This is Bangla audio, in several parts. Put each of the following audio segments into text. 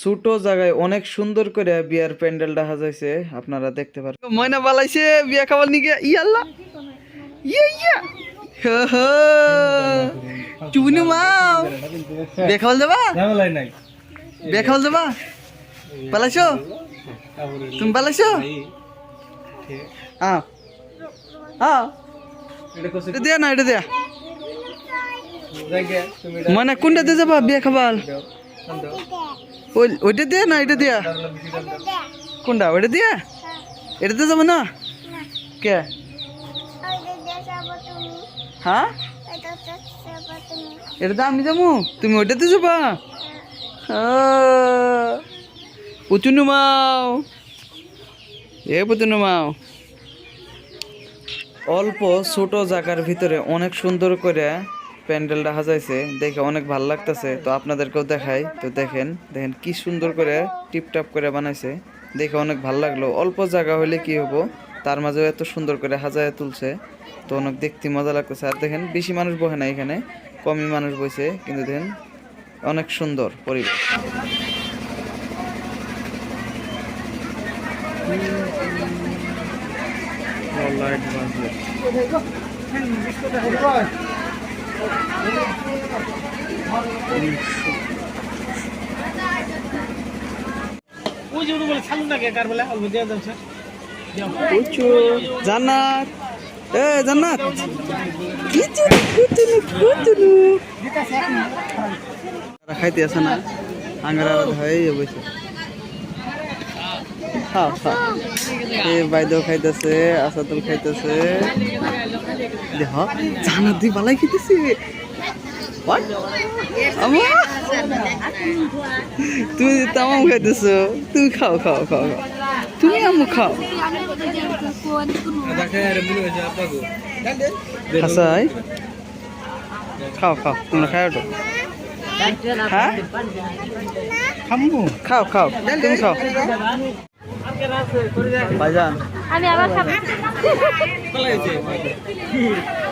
ছোট জায়গায় অনেক সুন্দর করে বিয়ার প্যান্ডেলটা সাজাইছে, আপনারা দেখতে পারেন। ময়না বালাইছে বিয়া খাবার নিগে। ইয়াল্লা ইয়া ইয়া চুনি মাও বিয়া খাবার যাবা? বিয়া খাবার যাবা? পালাইছো? তুমি পালাইছো? হ্যাঁ হ্যাঁ এটা দিয়া না, এটা দিয়া। মানে কোনটা দিয়ে যাবা বিয়া খাবার? ওইটা দিয়া না এটা দিয়া? কোনটা ওইটা দিয়া? এটাতে যাবো না কে? হ্যাঁ এটাতে আমি যাবো, তুমি ওইটাতে যাবা? পুতুনু মাও এ পুতুনু মাও। অল্প ছোট জায়গার ভিতরে অনেক সুন্দর করে প্যান্ডেলটা সাজাইছে, দেখে অনেক ভালো লাগতেছে। তো আপনাদেরকেও দেখাই, তো দেখেন দেখেন কি সুন্দর করে টিপটাপ করে বানাইছে, দেখে অনেক ভালো লাগলো। অল্প জায়গা হলে কি হবো, তার মাঝেও এত সুন্দর করে সাজায় তুলছে, তো অনেক দেখতে মজা লাগতেছে। আর দেখেন বেশি মানুষ বসে না এখানে, কমই মানুষ বসে, কিন্তু দেখেন অনেক সুন্দর পরিবেশ। জান্নাত এ জান্নাত খাইতে আছে না আঙ্গারা হয়ে বসে। খাও খাও, এ বাইদেও খাইতেছে, আসাদুল খাইতেছে। দেখ জান্নাত দি বালাই খাইতেছে। তুমি তামাম খাইতেছো, তুমি খাও খাও খাও খাও, তুমি আমু খাও। হাসাই খাও খাও, তোমরা খাও তো। হ্যাঁ খাও খাও, তুমি খাও। ভাইজান আমি আবার খাবো।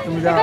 তুমি যাও।